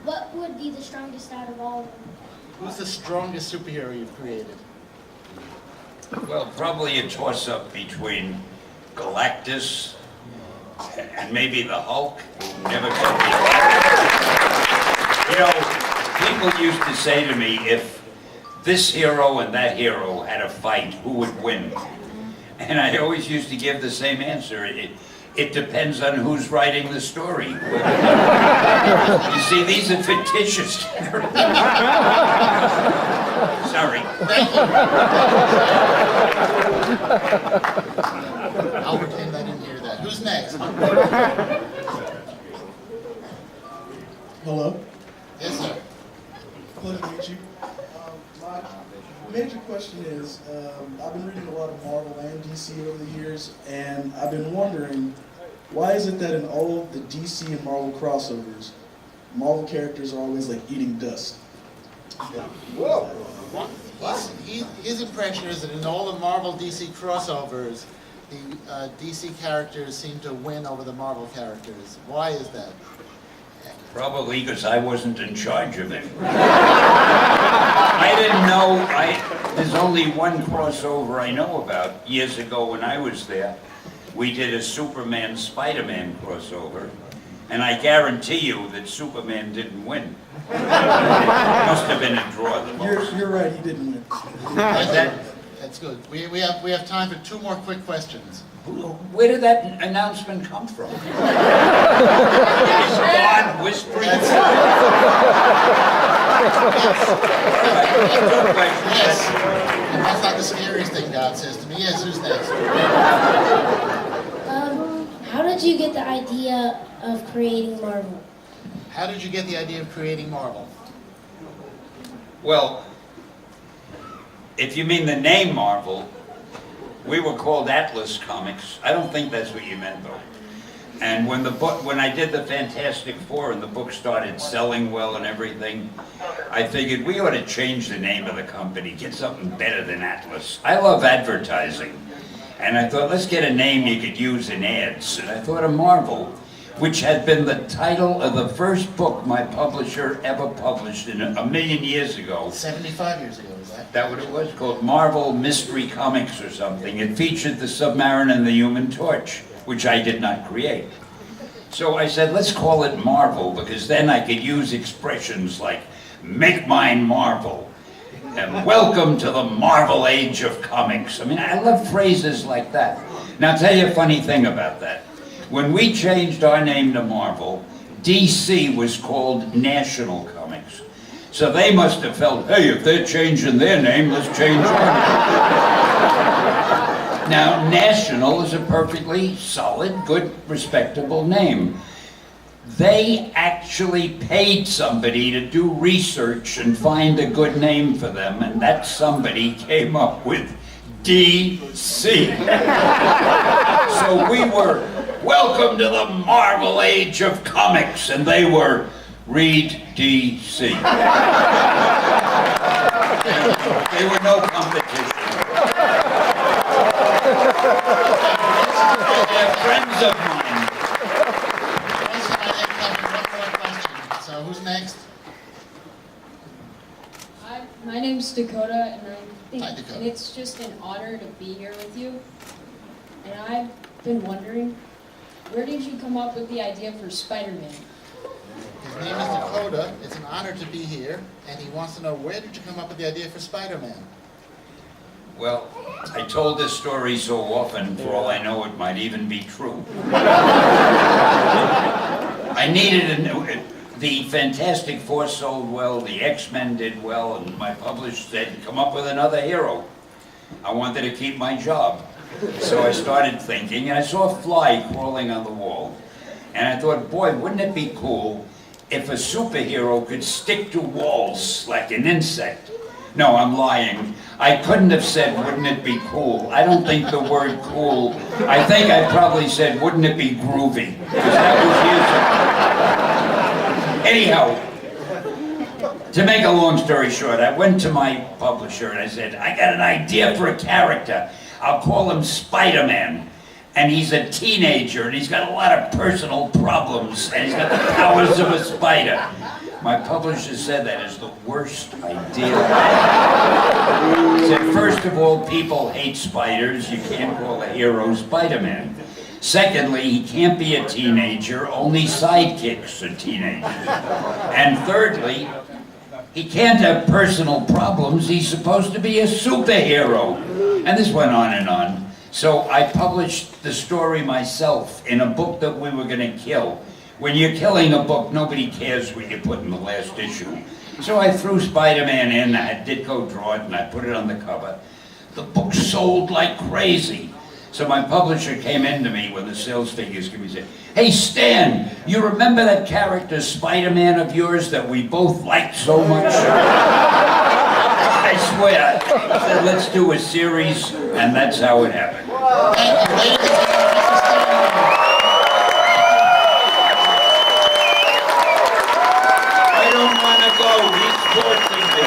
What would be the strongest out of all of them? Who's the strongest superhero you've created? Well, probably a toss-up between Galactus and maybe the Hulk. Never can be. You know, people used to say to me, if this hero and that hero had a fight, who would win? And I always used to give the same answer. It depends on who's writing the story. You see, these are fictitious characters. Sorry. I'll pretend I didn't hear that. Who's next? Hello. Yes, sir. Pleasure to meet you. My major question is, I've been reading a lot of Marvel and DC over the years, and I've been wondering, why is it that in all of the DC and Marvel crossovers, Marvel characters are always like eating dust? Whoa. His impression is that in all the Marvel DC crossovers, the DC characters seem to win over the Marvel characters. Why is that? Probably because I wasn't in charge of it. I didn't know, there's only one crossover I know about. Years ago when I was there, we did a Superman-Spider-Man crossover, and I guarantee you that Superman didn't win. It must have been a draw. You're right, he didn't win. That's good. We have time for two more quick questions. Where did that announcement come from? Is God whispering? Yes. And that's not the scariest thing God says to me. Yes, who's next? How did you get the idea of creating Marvel? How did you get the idea of creating Marvel? Well, if you mean the name Marvel, we were called Atlas Comics. I don't think that's what you meant, though. And when I did the Fantastic Four and the book started selling well and everything, I figured we ought to change the name of the company, get something better than Atlas. I love advertising. And I thought, let's get a name you could use in ads. And I thought of Marvel, which had been the title of the first book my publisher ever published a million years ago. 75 years ago, is that? That what it was? Called Marvel Mystery Comics or something. It featured the Submariner and the Human Torch, which I did not create. So I said, let's call it Marvel, because then I could use expressions like, make mine Marvel, and welcome to the Marvel Age of Comics. I mean, I love phrases like that. Now, I'll tell you a funny thing about that. When we changed our name to Marvel, DC was called National Comics. So they must have felt, hey, if they're changing their name, let's change our name. Now, National is a perfectly solid, good, respectable name. They actually paid somebody to do research and find a good name for them, and that somebody came up with DC. So we were, welcome to the Marvel Age of Comics, and they were, read DC. They were no competition. They're friends of mine. So who's next? Hi, my name's Dakota, and Hi, Dakota. and it's just an honor to be here with you. And I've been wondering, where did you come up with the idea for Spider-Man? His name is Dakota. It's an honor to be here, and he wants to know, where did you come up with the idea for Spider-Man? Well, I told this story so often, for all I know, it might even be true. I needed the Fantastic Four sold well, the X-Men did well, and my publisher said, come up with another hero. I wanted to keep my job. So I started thinking, and I saw a fly crawling on the wall. And I thought, boy, wouldn't it be cool if a superhero could stick to walls like an insect? No, I'm lying. I couldn't have said, wouldn't it be cool? I don't think the word cool, I think I probably said, wouldn't it be groovy? Because that was years ago. Anyhow, to make a long story short, I went to my publisher and I said, I got an idea for a character. I'll call him Spider-Man. And he's a teenager and he's got a lot of personal problems and he's got the powers of a spider. My publisher said that is the worst idea. He said, first of all, people hate spiders. You can't call a hero Spider-Man. Secondly, he can't be a teenager. Only sidekicks are teenagers. And thirdly, he can't have personal problems. He's supposed to be a superhero. And this went on and on. So I published the story myself in a book that we were going to kill. When you're killing a book, nobody cares what you put in the last issue. So I threw Spider-Man in, I had Ditko draw it, and I put it on the cover. The book sold like crazy. So my publisher came into me when the sales figures came and said, "Hey Stan, you remember that character Spider-Man of yours that we both liked so much?" I swear. He said, "Let's do a series," and that's how it happened. I don't want to go. He's forcing me.